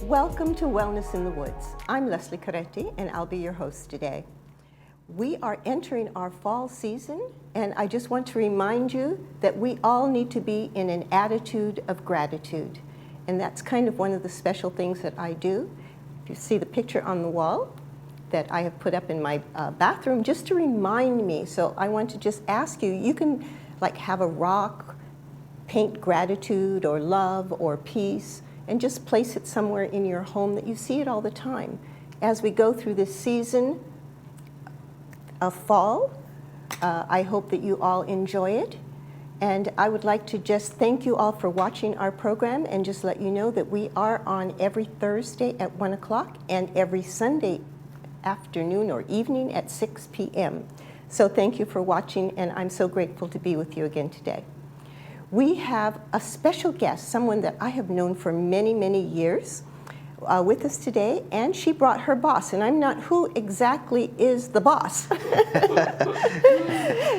Welcome to Wellness in the Woods. I'm Leslie Coretti, and I'll be your host today. We are entering our fall season, and I just want to remind you that we all need to be in an attitude of gratitude. And that's kind of one of the special things that I do. If you see the picture on the wall that I have put up in my bathroom, just to remind me. So I want to just ask you, you can like have a rock, paint gratitude or love or peace, and just place it somewhere in your home that you see it all the time. As we go through this season of fall, I hope that you all enjoy it. And I would like to just thank you all for watching our program and just let you know that we are on every Thursday at 1 o'clock and every Sunday afternoon or evening at 6 p.m. So thank you for watching, and I'm so grateful to be with you again today. We have a special guest, someone that I have known for many, many years, with us today, and she brought her boss, and I'm not who exactly is the boss.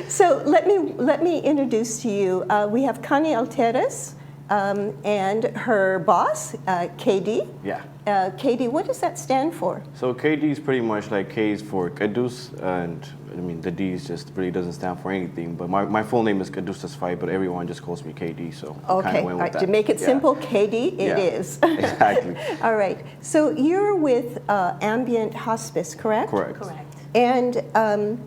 So let me introduce to you, we have Connie Alteres and her boss, KD. Yeah. KD, what does that stand for? So KD is pretty much like K is for Kadus, and I mean the D is just really doesn't stand for anything. But my full name is Kadus Tasfai, but everyone just calls me KD. So I kind of went with that. To make it simple, KD, it is. Exactly. All right. So you're with Ambient Hospice, correct? Correct. Correct. And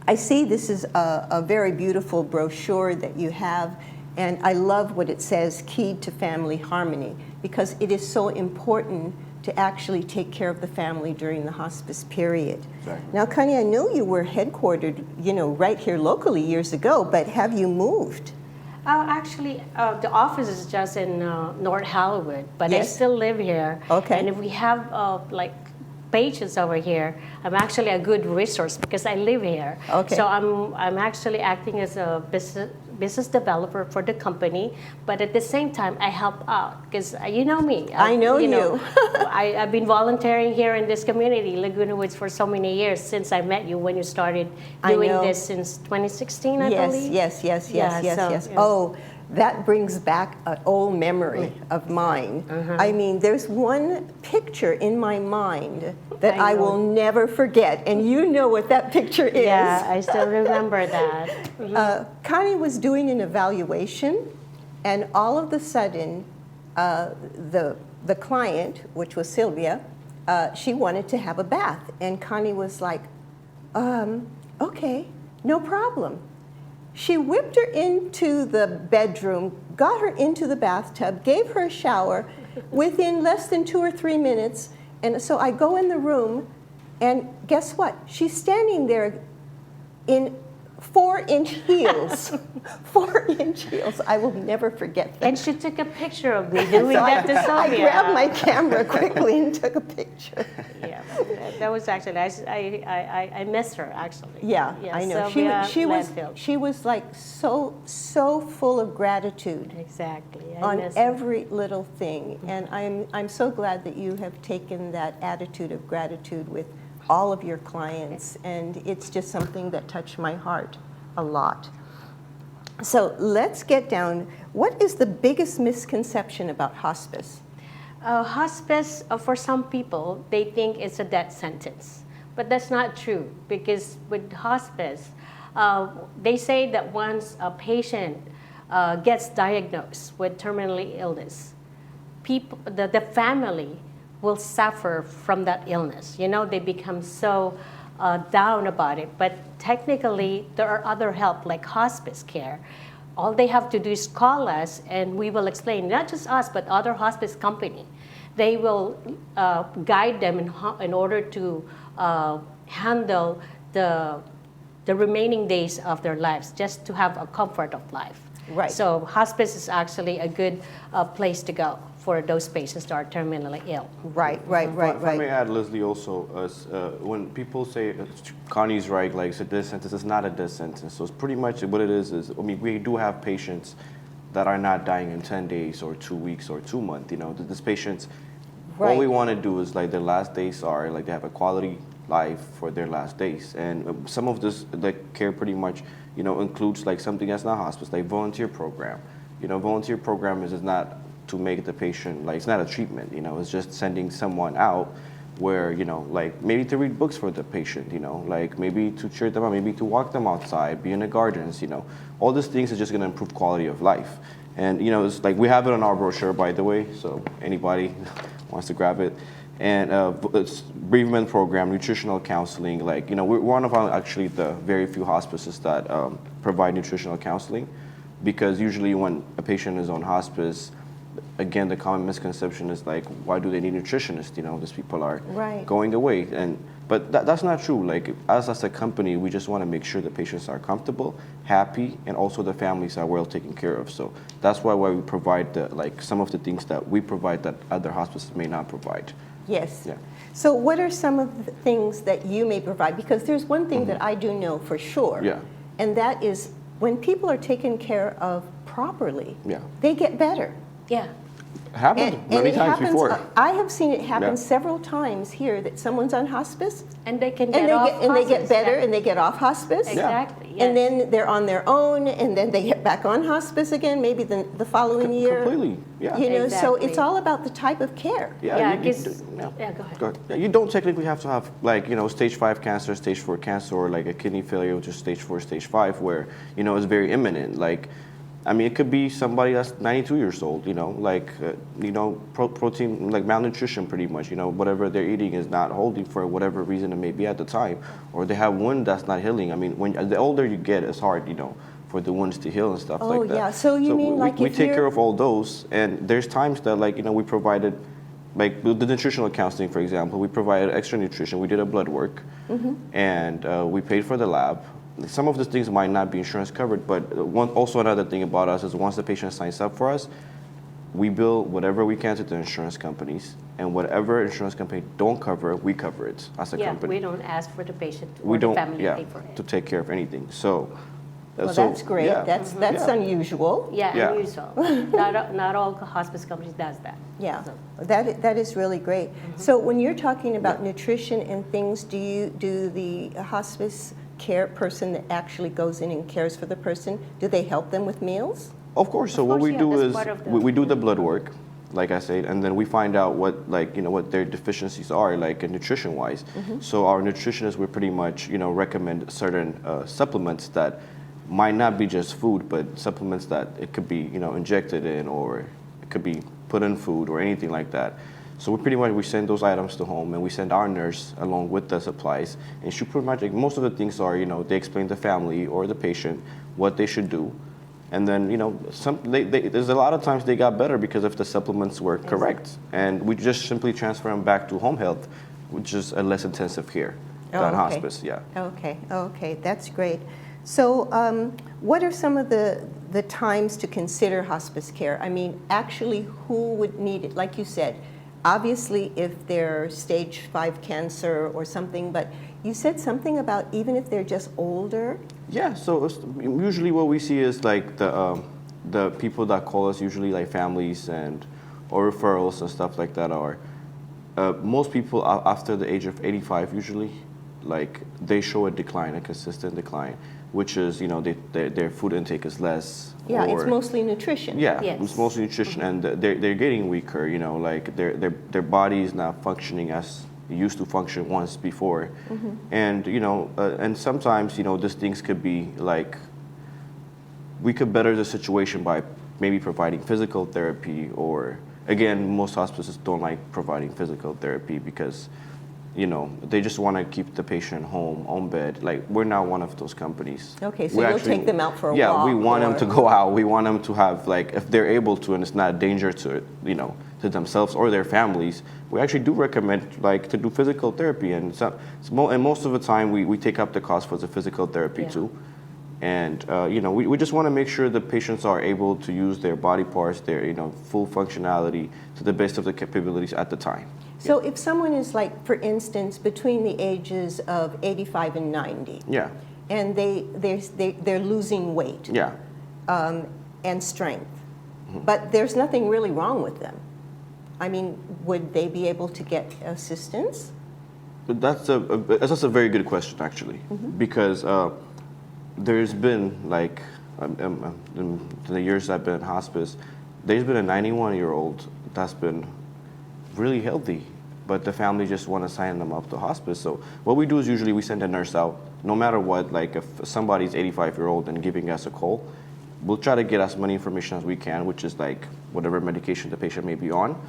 I see this is a very beautiful brochure that you have. And I love what it says, Keyed to Family Harmony, because it is so important to actually take care of the family during the hospice period. Exactly. Now, Connie, I know you were headquartered, right here locally years ago, but have you moved? Actually, the office is just in North Hollywood, but Yes. I still live here. Okay. And if we have pages over here, I'm actually a good resource because I live here. Okay. So I'm actually acting as a business developer for the company, but at the same time I help out because you know me. I know you. I've been volunteering here in this community, Laguna Woods, for so many years since I met you when you started doing this since 2016, I believe. Yes. Yeah. Oh, that brings back an old memory of mine. I mean, there's one picture in my mind that I will never forget, and you know what that picture is. Yeah, I still remember that. Connie was doing an evaluation, and all of a sudden, the client, which was Sylvia, she wanted to have a bath, and Connie was like, okay, no problem. She whipped her into the bedroom, got her into the bathtub, gave her a shower within less than 2 or 3 minutes. And so I go in the room, and guess what? She's standing there in 4-inch heels. 4-inch heels. I will never forget that. And she took a picture of me doing that to Sylvia. I grabbed my camera quickly and took a picture. Yeah, that was actually, I miss her actually. Yeah, I know. Sylvia She was like so full of gratitude. Exactly. On every little thing. And I'm so glad that you have taken that attitude of gratitude with all of your clients, and it's just something that touched my heart a lot. So let's get down. What is the biggest misconception about hospice? Hospice, for some people, they think it's a death sentence. But that's not true, because with hospice, they say that once a patient gets diagnosed with terminally illness, the family will suffer from that illness. They become so down about it. But technically, there are other help like hospice care. All they have to do is call us, and we will explain, not just us, but other hospice company. They will guide them in order to handle the remaining days of their lives, just to have a comfort of life. Right. So hospice is actually a good place to go for those patients that are terminally ill. Right, right, right, If I may right. add, Leslie, also, when people say, Connie's right, like, it's a death sentence, it's not a death sentence. So it's pretty much what it is, I mean, we do have patients that are not dying in 10 days or 2 weeks or 2 months. You know, these patients, all we Right. want to do is, like, their last days are, like, they have a quality life for their last days. And some of this, the care pretty much, you know, includes, like, something that's not hospice, like volunteer program. You know, volunteer program is not to make the patient, like, it's not a treatment, you know, it's just sending someone out where, you know, like, maybe to read books for the patient, you know, like, maybe to cheer them up, maybe to walk them outside, be in the gardens, you know. All these things are just going to improve quality of life. And, you know, it's like, we have it on our brochure, by the way, so anybody wants to grab it. And it's bereavement program, nutritional counseling, like, you know, we're one of actually the very few hospices that provide nutritional counseling, because usually when a patient is on hospice, again, the common misconception is like, why do they need nutritionists? You know, these people are Right. going away. But that's not true. Like, as a company, we just want to make sure the patients are comfortable, happy, and also the families are well taken care of. So that's why we provide some of the things that we provide that other hospices may not provide. Yes. Yeah. So what are some of the things that you may provide? Because there's one thing that I do know for sure. Yeah. And that is when people are taken care of properly, Yeah. they get better. Yeah. Happened many it times happens, before. I have seen it happen Yeah. several times here that someone's on hospice And they can and get off they get hospice, better yeah. and they get off hospice. Exactly, yes. And then they're on their own and then they get back on hospice again, maybe the following year. Completely, yeah. You know, so Exactly. it's all about the type of care. Yeah, you 'cause- yeah. yeah, go ahead. Go ahead. Yeah, you don't technically have to have, like, you know, stage 5 cancer, stage 4 cancer, or like a kidney failure, which is stage 4, stage 5, where, you know, it's very imminent. Like, I mean, it could be somebody that's 92 years old, you know, like, you know, protein, like malnutrition pretty much, you know, whatever they're eating is not holding for whatever reason it may be at the time, or they have wound that's not healing. I mean, when the older you get, it's hard, you know, for the wounds to heal and stuff Oh, like that. yeah. So you mean like we if take you're- care of all those, and there's times that, like, you know, we provided, like the nutritional counseling, for example, we provided extra nutrition. We did a blood work, and we paid for the lab. Some of these things might not be insurance covered, but also another thing about us is once the patient signs up for us, we bill whatever we can to the insurance companies, and whatever insurance company don't cover, we cover it as a Yeah, company. we don't ask for the patient or We the don't, family yeah, to pay for it. to take care of anything. So, Well, so, that's great. yeah. That's Yeah. unusual. Yeah, Yeah. unusual. Not all hospice companies does that. Yeah, So- that is really great. So when you're talking about nutrition and things, do the hospice care person that actually goes in and cares for the person, do they help them with meals? Of course. So Of what course, we yeah, do that's is part of the- we do the blood work, like I said, and then we find out what, like, you know, what their deficiencies are, like nutrition wise. So our nutritionists will pretty much, you know, recommend certain supplements that might not be just food, but supplements that it could be, you know, injected in, or it could be put in food or anything like that. So we send those items to home, and we send our nurse along with the supplies. And she pretty much, like, most of the things are, you know, they explain to the family or the patient what they should do. And then, you know, there's a lot of times they got better because if the supplements were correct. And we just simply transfer them back to home health, which is a less intensive care than okay. hospice, yeah. Okay, that's great. So what are some of the times to consider hospice care? I mean, actually, who would need it? Like you said, obviously if they're stage 5 cancer or something, but you said something about even if they're just older. Yeah, so usually what we see is like the people that call us, usually like families or referrals and stuff like that, are most people after the age of 85 usually, like, they show a decline, a consistent decline, which is, you know, their food intake is less. Yeah, it's or- mostly nutrition. Yeah, Yes. it's mostly nutrition, and they're getting weaker. You know, like their body is not functioning as it used to function once before, and you know, and sometimes, you know, these things could be like, we could better the situation by maybe providing physical therapy, or again, most hospices don't like providing physical therapy because, you know, they just want to keep the patient home, on bed. Like, we're not one of those companies. Okay, so We you'll take them out for a yeah, walk. we want them or- to go out. We want them to have, like, if they're able to, and it's not a danger to, you know, to themselves or their families, we actually do recommend, like, to do physical therapy. And and most of the time, we take up the cost for the physical therapy Yeah. too. And we just want to make sure the patients are able to use their body parts, their full functionality to the best of their capabilities at the time. So if someone is like, for instance, between the ages of 85 and 90, Yeah, and they're losing weight yeah. and strength, but there's nothing really wrong with them. I mean, would they be able to get assistance? But that's a very good question, actually, because there's been like in the years I've been in hospice, there's been a 91-year-old that's been really healthy, but the family just want to sign them up to hospice. So what we do is usually we send a nurse out, no matter what. Like if somebody's 85-year-old and giving us a call, we'll try to get as many information as we can, which is like whatever medication the patient may be on,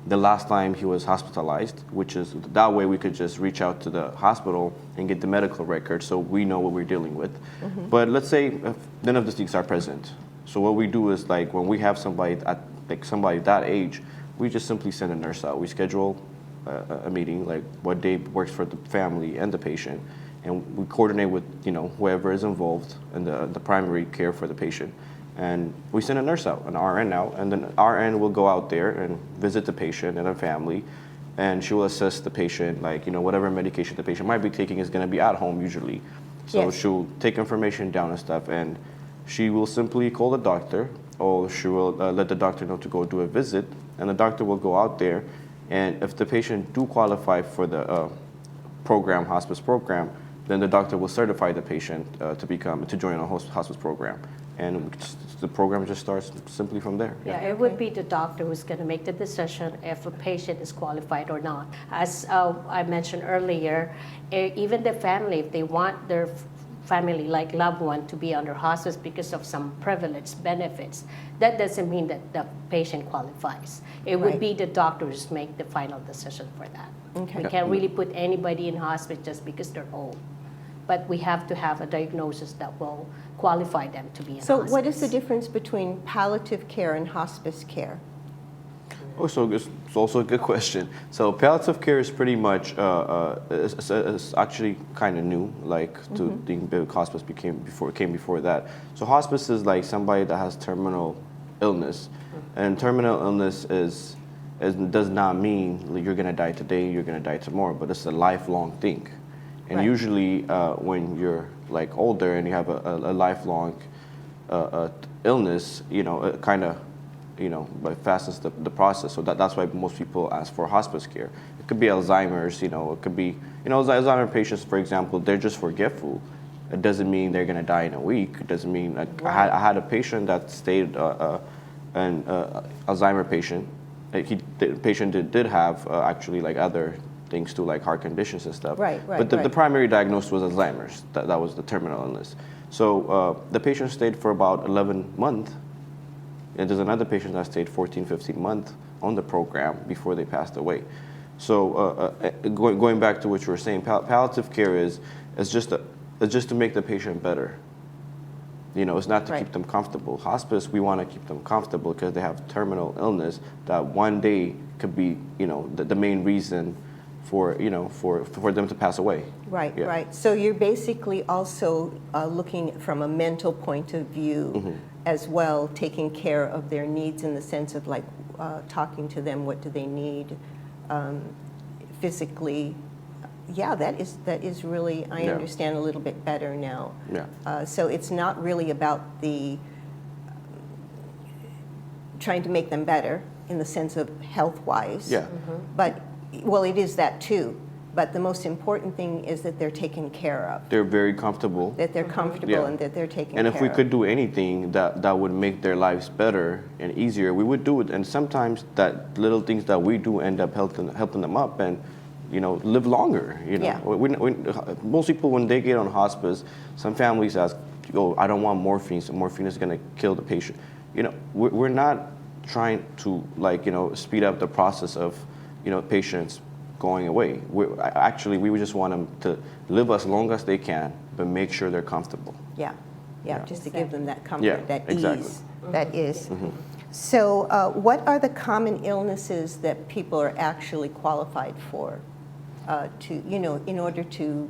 the last time he was hospitalized, which is that way we could just reach out to the hospital and get the medical record so we know what we're dealing with. But let's say if none of these things are present. So what we do is like when we have somebody that age, we just simply send a nurse out. We schedule a meeting, like what day works for the family and the patient, and we coordinate with whoever is involved in the primary care for the patient. And we send a nurse out, an RN out, and then RN will go out there and visit the patient and the family, and she will assess the patient, like, whatever medication the patient might be taking is going to be at home usually. So Yes. she'll take information down and stuff, and she will simply call the doctor, or she will let the doctor know to go do a visit, and the doctor will go out there, and if the patient do qualify for the hospice program, then the doctor will certify the patient to join a hospice program. And the program just starts simply from there. Yeah, it would be the doctor who's going to make the decision if a patient is qualified or not. As I mentioned earlier, even the family, if they want their family, like loved one, to be under hospice because of some privileged benefits, that doesn't mean that the patient qualifies. It would Right. be the doctors make the final decision for that. Okay. We can't really put anybody in hospice just because they're old. But we have to have a diagnosis that will qualify them to be in So hospice. what is the difference between palliative care and hospice care? Oh, so it's also a good question. So palliative care is pretty much it's actually kind of new, like to the hospice came before that. So hospice is like somebody that has terminal illness, and terminal illness does not mean like, you're gonna die today, you're gonna die tomorrow, but it's a lifelong thing. And Right. usually when you're like older and you have a lifelong illness, it kind of but fastens the process. So that's why most people ask for hospice care. It could be Alzheimer's, it could be, Alzheimer patients, for example, they're just forgetful. It doesn't mean they're gonna die in a week. It doesn't mean, like, Right. I had a patient that stayed, an Alzheimer patient. The patient did have actually like other things too, like heart conditions and stuff. Right, But the primary diagnosis was Alzheimer's. That was the terminal illness. So the patient stayed for about 11 months. And there's another patient that stayed 14, 15 months on the program before they passed away. So going back to what you were saying, palliative care is just to make the patient better. It's not to Right. keep them comfortable. Hospice, we want to keep them comfortable because they have terminal illness that one day could be, the main reason for them to pass away. Right, Yeah. right. So you're basically also looking from a mental point of view as well, taking care of their needs in the sense of like talking to them, what do they need physically. Yeah, that is really, I Yeah. understand a little bit better now. Yeah. So it's not really about the trying to make them better in the sense of health-wise. Yeah. But, well, it is that too. But the most important thing is that they're taken care of, They're very comfortable. that they're comfortable Yeah. and that they're taken And care if we of. could do anything that would make their lives better and easier, we would do it. And sometimes that little things that we do end up helping them up and live longer. Yeah. Most people, when they get on hospice, some families ask, "Oh, I don't want morphine. So morphine is going to kill the patient." We're not trying to speed up the process of patients going away. We just want them to live as long as they can, but make sure they're comfortable. Yeah, just to give them that comfort, Yeah, that exactly. ease. That is. So what are the common illnesses that people are actually qualified for in order to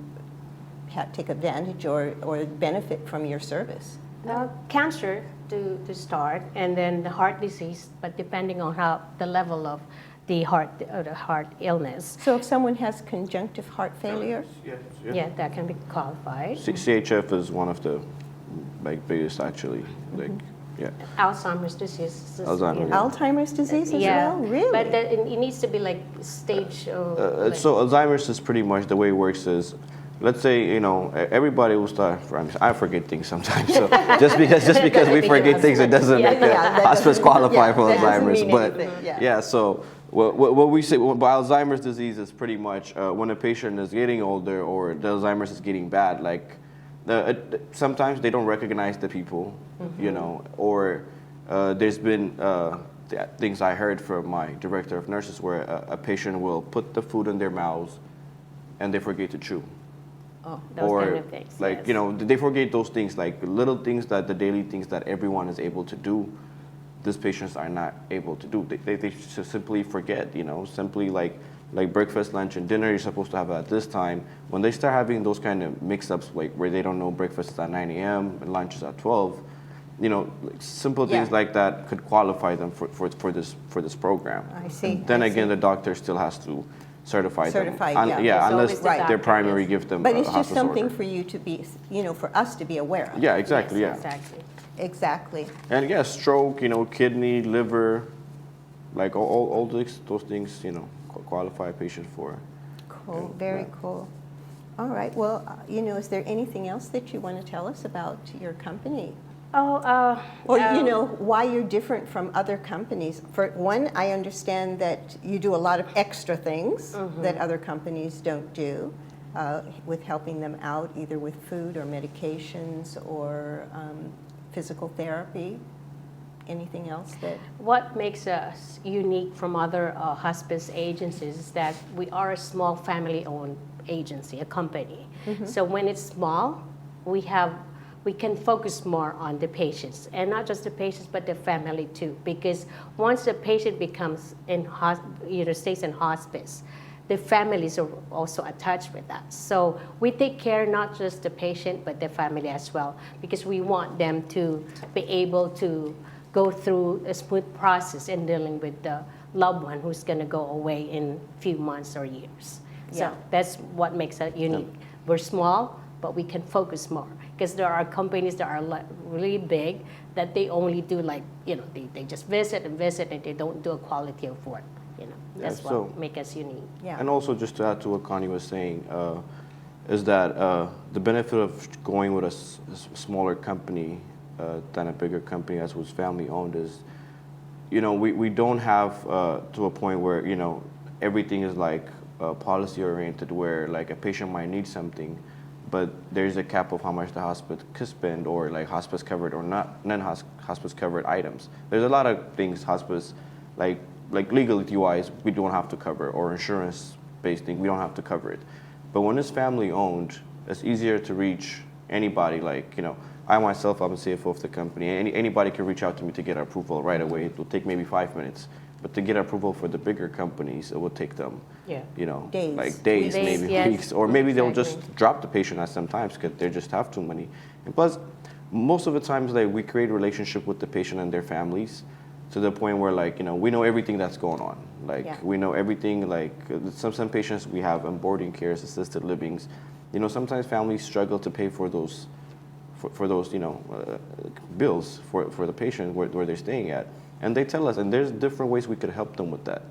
take advantage or benefit from your service? Cancer to start, and then the heart disease, but depending on how the level of the heart illness. So if someone has conjunctive heart failure, Yeah, that can be qualified. CHF is one of the biggest actually. Yeah. Alzheimer's disease. Alzheimer's. Alzheimer's disease as Yeah, well? Really? but it needs to be like stage. So Alzheimer's is pretty much the way it works is, let's say, everybody will start. I forget things sometimes. So just because we forget things, it doesn't make the hospice qualify for that doesn't Alzheimer's. mean But anything, so what we say by Alzheimer's disease is pretty much when a patient is getting older or the Alzheimer's is getting bad. Like sometimes they don't recognize the people, or there's been things I heard from my director of nurses where a patient will put the food in their mouths and they forget to chew. Oh, those kind of things. Like, yes. they forget those things, like little things the daily things that everyone is able to do, these patients are not able to do. They just simply forget, simply like breakfast, lunch, and dinner you're supposed to have at this time. When they start having those kind of mix-ups, like where they don't know breakfast is at 9 a.m. and lunch is at 12, simple things like that could qualify them for this program. I see. And then I again, see. the doctor still has to certify them. Yeah. It's Unless always the their doctor, primary yes. gives them But a it's just hospice something order. for you to be, for us to be aware of. Yeah, exactly. Yes, Yeah. exactly. Exactly. And stroke, kidney, liver, like all those things, qualify a patient for. Cool. Very cool. All right. Well, is there anything else that you want to tell us about your company? Oh, Or, why you're different from other companies? For one, I understand that you do a lot of extra things that other companies don't do with helping them out, either with food or medications or physical therapy. Anything else that? what makes us unique from other hospice agencies is that we are a small family-owned agency, a company. So when it's small, we can focus more on the patients, and not just the patients, but the family too. Because once the patient becomes stays in hospice, the families are also attached with that. So we take care not just the patient, but the family as well, because we want them to be able to go through a smooth process in dealing with the loved one who's going to go away in a few months or years. Yeah. So that's what makes it unique. We're small, but we can focus more. Because there are companies that are really big that they only do they just visit and they don't do a quality of work. That's what makes us unique. Yeah. And also, just to add to what Connie was saying, is that the benefit of going with a smaller company than a bigger company as was family owned is, we don't have to a point where, everything is like policy oriented, where like a patient might need something, but there's a cap of how much the hospice could spend, or like hospice covered or not non-hospice covered items. There's a lot of things hospice, like legality wise, we don't have to cover, or insurance based thing, we don't have to cover it. But when it's family owned, it's easier to reach anybody. Like, I myself, I'm the CFO of the company. Anybody can reach out to me to get approval right away. It will take maybe 5 minutes. But to get approval for the bigger companies, it will take them, Days. like days, Days, maybe yes. weeks. Or maybe they'll Exactly. just drop the patient at some times because they just have too many. And plus, most of the times, we create a relationship with the patient and their families to the point where, we know everything that's going on. We know everything, some patients we have on boarding cares, assisted livings. Sometimes families struggle to pay for those bills for the patient where they're staying at. And they tell us, and there's different ways we could help them with that.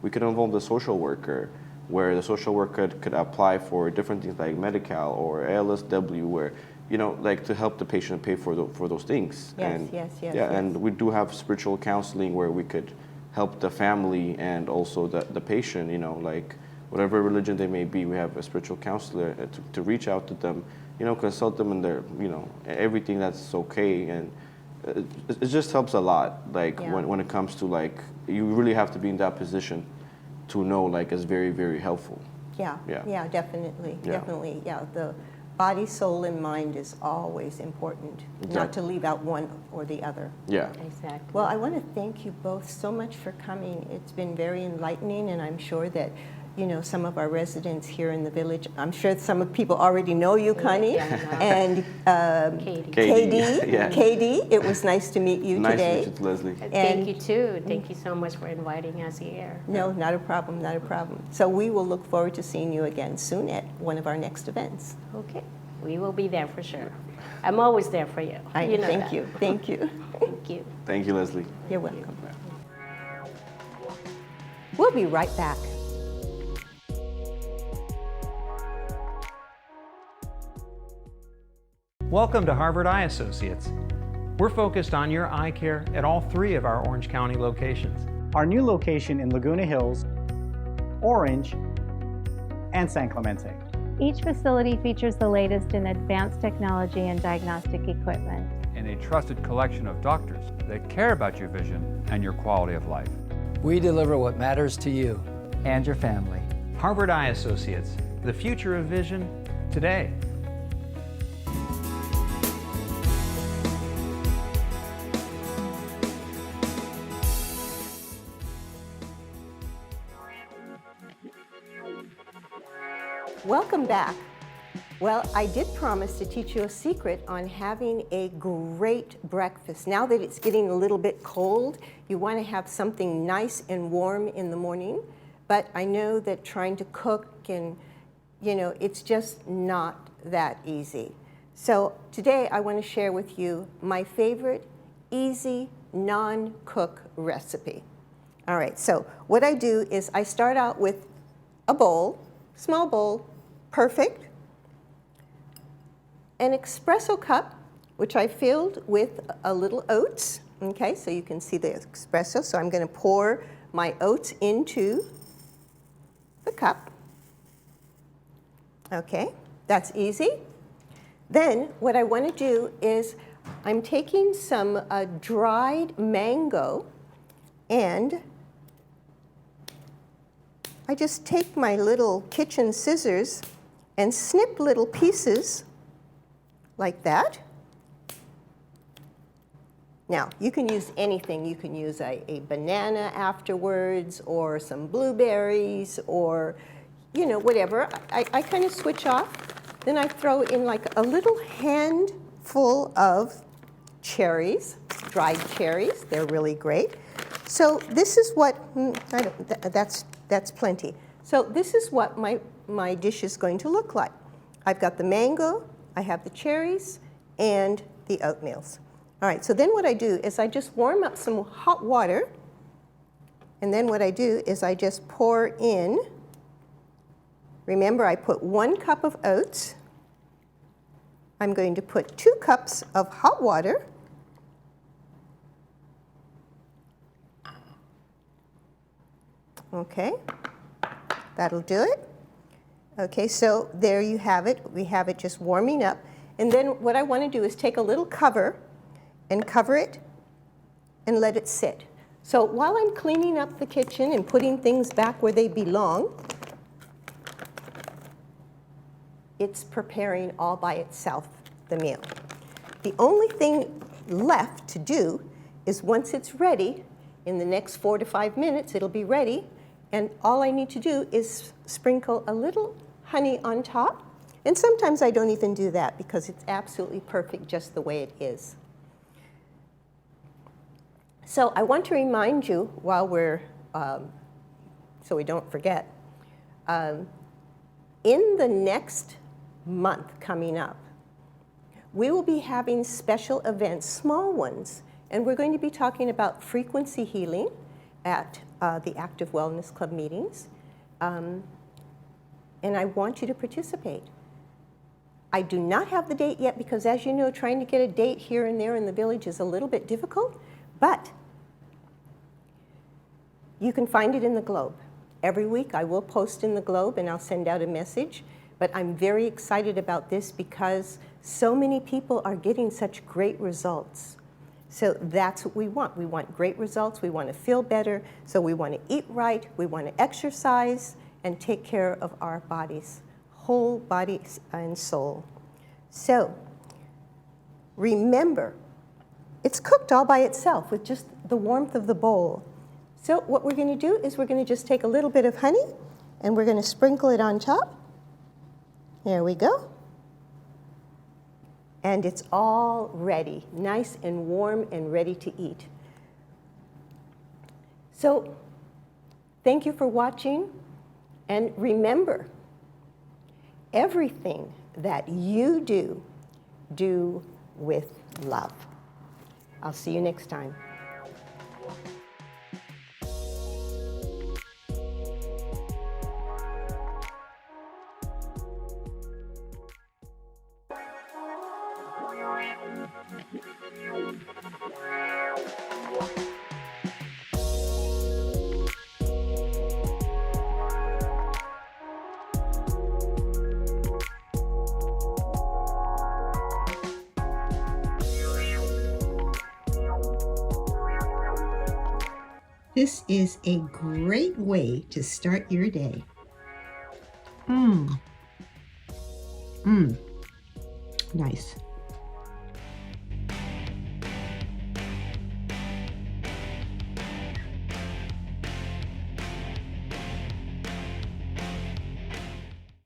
We could involve the social worker, where the social worker could apply for different things like Medi-Cal or ALSW, where, to help the patient pay for those things. Yes, yes. And we do have spiritual counseling where we could help the family and also the patient, whatever religion they may be, we have a spiritual counselor to reach out to them, consult them in their, everything that's okay. And it just helps a lot, when it comes to, you really have to be in that position to know, it's very, very helpful. Yeah, definitely. Yeah. Definitely, yeah. The body, soul, and mind is always important, not Exactly. to leave out one or the other. Yeah. Exactly. Well, I want to thank you both so much for coming. It's been very enlightening, and I'm sure that some of our residents here in the village. I'm sure some of people already know you, Connie, and Katie. Yeah. Katie, it was nice to meet you Nice today. to meet you, Leslie. Thank you too. Thank you so much for inviting us here. No, not a problem, not a problem. So we will look forward to seeing you again soon at one of our next events. Okay, we will be there for sure. I'm always there for you. You know Thank that. you, thank you. Thank you. Thank you, Leslie. You're welcome. We'll be right back. Welcome to Harvard Eye Associates. We're focused on your eye care at all 3 of our Orange County locations. Our new location in Laguna Hills, Orange, and San Clemente. Each facility features the latest in advanced technology and diagnostic equipment. And a trusted collection of doctors that care about your vision and your quality of life. We deliver what matters to you and your family. Harvard Eye Associates, the future of vision today. Welcome back. Well, I did promise to teach you a secret on having a great breakfast. Now that it's getting a little bit cold, you want to have something nice and warm in the morning. But I know that trying to cook and, it's just not that easy. So today I want to share with you my favorite easy non-cook recipe. All right, so what I do is I start out with a bowl, small bowl, perfect. An espresso cup, which I filled with a little oats. Okay, so you can see the espresso. So I'm going to pour my oats into the cup. Okay, that's easy. Then what I want to do is I'm taking some dried mango, and I just take my little kitchen scissors and snip little pieces like that. Now, you can use anything. You can use a banana afterwards, or some blueberries, or, whatever. I kind of switch off. Then I throw in like a little handful of cherries, dried cherries. They're really great. So this is what, that's plenty. So this is what my dish is going to look like. I've got the mango, I have the cherries, and the oatmeals. All right, so then what I do is I just warm up some hot water, and then what I do is I just pour in, remember I put 1 cup of oats, I'm going to put 2 cups of hot water, okay, that'll do it. Okay, so there you have it. We have it just warming up. And then what I want to do is take a little cover and cover it and let it sit. So while I'm cleaning up the kitchen and putting things back where they belong, it's preparing all by itself the meal. The only thing left to do is once it's ready, in the next 4 to 5 minutes, it'll be ready. And all I need to do is sprinkle a little honey on top. And sometimes I don't even do that because it's absolutely perfect just the way it is. So I want to remind you while we're, so we don't forget, in the next month coming up, we will be having special events, small ones, and we're going to be talking about frequency healing at the Active Wellness Club meetings, and I want you to participate. I do not have the date yet because, as you know, trying to get a date here and there in the village is a little bit difficult, but you can find it in the Globe. Every week I will post in the Globe and I'll send out a message, but I'm very excited about this because so many people are getting such great results. So that's what we want. We want great results. We want to feel better. So we want to eat right. We want to exercise and take care of our bodies, whole body and soul. So remember, it's cooked all by itself with just the warmth of the bowl. So what we're going to do is we're going to just take a little bit of honey and we're going to sprinkle it on top. There we go. And it's all ready, nice and warm and ready to eat. So, thank you for watching, and remember, everything that you do, do with love. I'll see you next time. This is a great way to start your day. Nice.